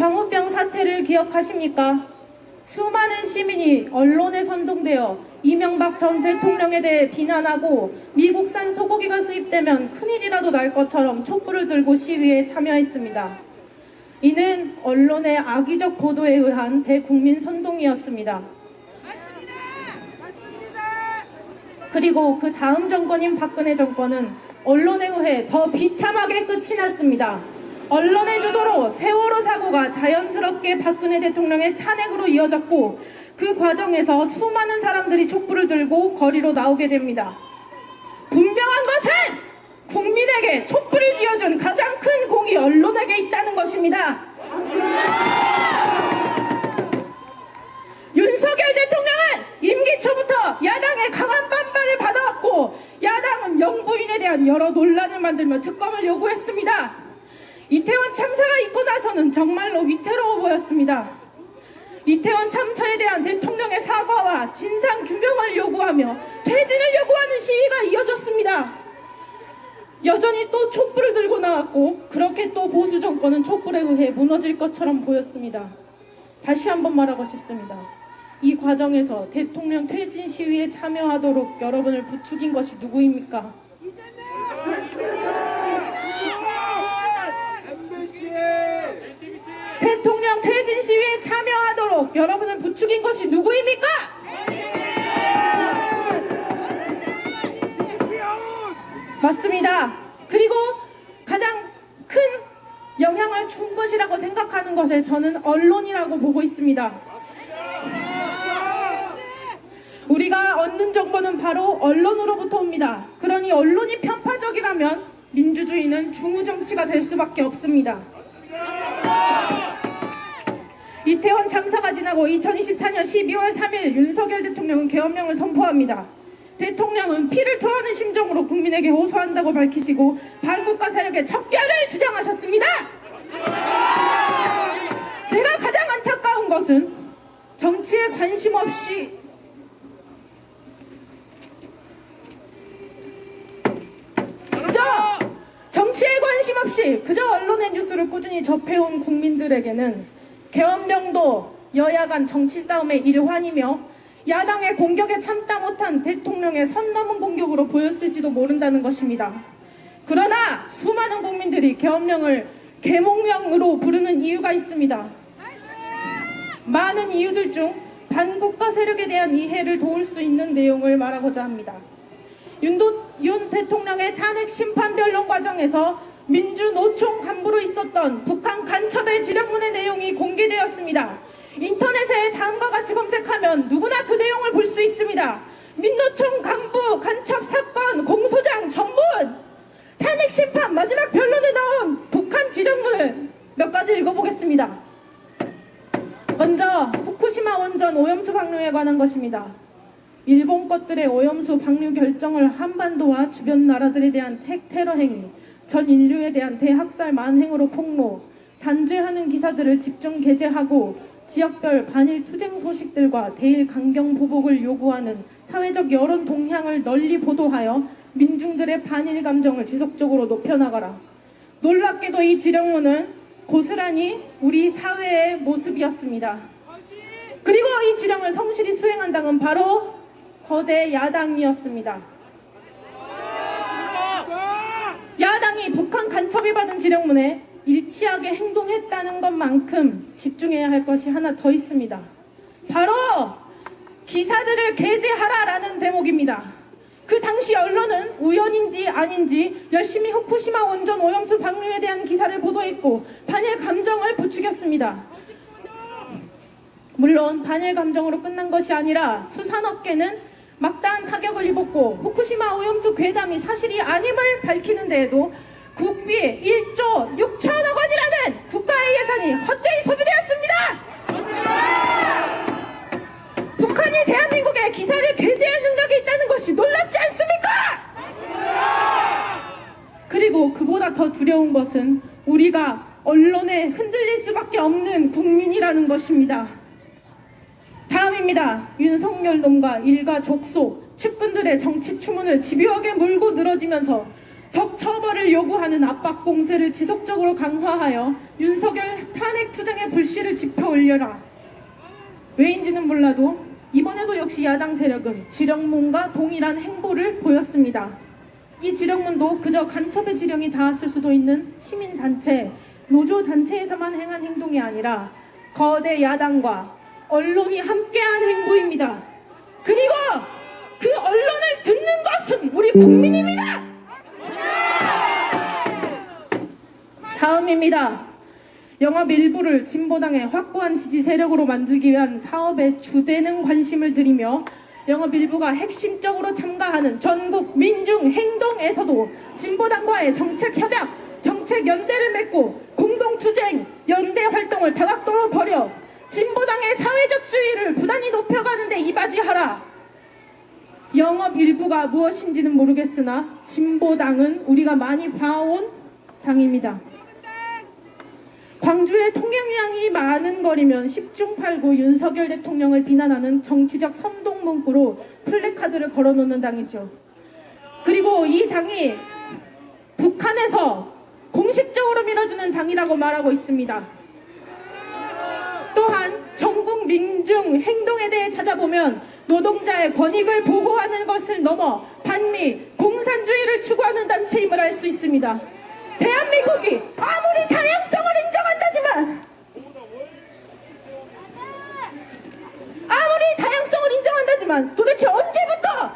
광우병 사태를 기억하십니까? 수많은 시민이 언론에 선동되어 이명박 전 대통령에 대해 비난하고 미국산 소고기가 수입되면 큰일이라도 날 것처럼 촛불을 들고 시위에 참여했습니다. 이는 언론의 악의적 보도에 의한 대국민 선동이었습니다. 그리고 그 다음 정권인 박근혜 정권은 언론에 의해 더 비참하게 끝이 났습니다. 언론의 주도로 세월호 사고가 자연스럽게 박근혜 대통령의 탄핵으로 이어졌고 그 과정에서 수많은 사람들이 촛불을 들고 거리로 나오게 됩니다. 분명한 것은 국민에게 촛불을 쥐어준 가장 큰 공이 언론에게 있다는 것입니다. 윤석열 대통령은 임기 초부터 야당의 강한 반발을 받아왔고 야당은 영부인에 대한 여러 논란을 만들며 특검을 요구했습니다. 이태원 참사가 있고 나서는 정말로 위태로워 보였습니다. 이태원 참사에 대한 대통령의 사과와 진상 규명을 요구하며 퇴진을 요구하는 시위가 이어졌습니다. 여전히 또 촛불을 들고 나왔고 그렇게 또 보수 정권은 촛불에 의해 무너질 것처럼 보였습니다. 다시 한번 말하고 싶습니다. 이 과정에서 대통령 퇴진 시위에 참여하도록 여러분을 부추긴 것이 누구입니까? 대통령 퇴진 시위에 참여하도록 여러분을 부추긴 것이 누구입니까? 맞습니다. 그리고 가장 큰 영향을 준 것이라고 생각하는 것에 저는 언론이라고 보고 있습니다. 우리가 얻는 정보는 바로 언론으로부터 옵니다. 그러니 언론이 편파적이라면 민주주의는 중우정치가 될 수밖에 없습니다. 이태원 참사가 지나고 2024년 12월 3일 윤석열 대통령은 계엄령을 선포합니다. 대통령은 피를 토하는 심정으로 국민에게 호소한다고 밝히시고 반국가 세력의 척결을 주장하셨습니다. 제가 가장 안타까운 것은 정치에 관심 없이 그저 언론의 뉴스를 꾸준히 접해온 국민들에게는 계엄령도 여야 간 정치 싸움의 일환이며 야당의 공격에 참다 못한 대통령의 선 넘은 공격으로 보였을지도 모른다는 것입니다. 그러나 수많은 국민들이 계엄령을 계몽령으로 부르는 이유가 있습니다. 많은 이유들 중 반국가 세력에 대한 이해를 도울 수 있는 내용을 말하고자 합니다. 윤 대통령의 탄핵 심판 변론 과정에서 민주노총 간부로 있었던 북한 간첩의 지령문의 내용이 공개되었습니다. 인터넷에 다음과 같이 검색하면 누구나 그 내용을 볼 수 있습니다. 민노총 간부 간첩 사건 공소장 전문 탄핵 심판 마지막 변론에 나온 북한 지령문을 몇 가지 읽어보겠습니다. 먼저 후쿠시마 원전 오염수 방류에 관한 것입니다. 일본 것들의 오염수 방류 결정을 한반도와 주변 나라들에 대한 테러 행위, 전 인류에 대한 대학살 만행으로 폭로, 단죄하는 기사들을 집중 게재하고 지역별 반일 투쟁 소식들과 대일 강경 보복을 요구하는 사회적 여론 동향을 널리 보도하여 민중들의 반일 감정을 지속적으로 높여나가라. 놀랍게도 이 지령문은 고스란히 우리 사회의 모습이었습니다. 그리고 이 지령을 성실히 수행한 당은 바로 거대 야당이었습니다. 야당이 북한 간첩이 받은 지령문에 일치하게 행동했다는 것만큼 집중해야 할 것이 하나 더 있습니다. 바로 기사들을 게재하라라는 대목입니다. 그 당시 언론은 우연인지 아닌지 열심히 후쿠시마 원전 오염수 방류에 대한 기사를 보도했고 반일 감정을 부추겼습니다. 물론 반일 감정으로 끝난 것이 아니라 수산업계는 막다한 타격을 입었고 후쿠시마 오염수 괴담이 사실이 아님을 밝히는 데에도 국비 1조 6천억 원이라는 국가의 예산이 헛되이 소비되었습니다. 북한이 대한민국에 기사를 게재할 능력이 있다는 것이 놀랍지 않습니까? 그리고 그보다 더 두려운 것은 우리가 언론에 흔들릴 수밖에 없는 국민이라는 것입니다. 다음입니다. 윤석열 놈과 일가 족속 측근들의 정치 추문을 집요하게 물고 늘어지면서 적 처벌을 요구하는 압박 공세를 지속적으로 강화하여 윤석열 탄핵 투쟁의 불씨를 지펴 올려라. 왜인지는 몰라도 이번에도 역시 야당 세력은 지령문과 동일한 행보를 보였습니다. 이 지령문도 그저 간첩의 지령이 닿았을 수도 있는 시민단체, 노조단체에서만 행한 행동이 아니라 거대 야당과 언론이 함께한 행보입니다. 그리고 그 언론을 듣는 것은 우리 국민입니다. 다음입니다. 영업 일부를 진보당의 확고한 지지 세력으로 만들기 위한 사업에 주되는 관심을 들이며 영업 일부가 핵심적으로 참가하는 전국 민중행동에서도 진보당과의 정책 협약, 정책 연대를 맺고 공동투쟁, 연대 활동을 다각도로 벌여 진보당의 사회적 주의를 부단히 높여가는 데 이바지하라. 영업 일부가 무엇인지는 모르겠으나 진보당은 우리가 많이 봐온 당입니다. 광주에 통행량이 많은 거리면 10중 8구 윤석열 대통령을 비난하는 정치적 선동 문구로 플래카드를 걸어놓는 당이죠. 그리고 이 당이 북한에서 공식적으로 밀어주는 당이라고 말하고 있습니다. 또한 전국 민중 행동에 대해 찾아보면 노동자의 권익을 보호하는 것을 넘어 반미 공산주의를 추구하는 단체임을 알 수 있습니다. 대한민국이 아무리 다양성을 인정한다지만 도대체 언제부터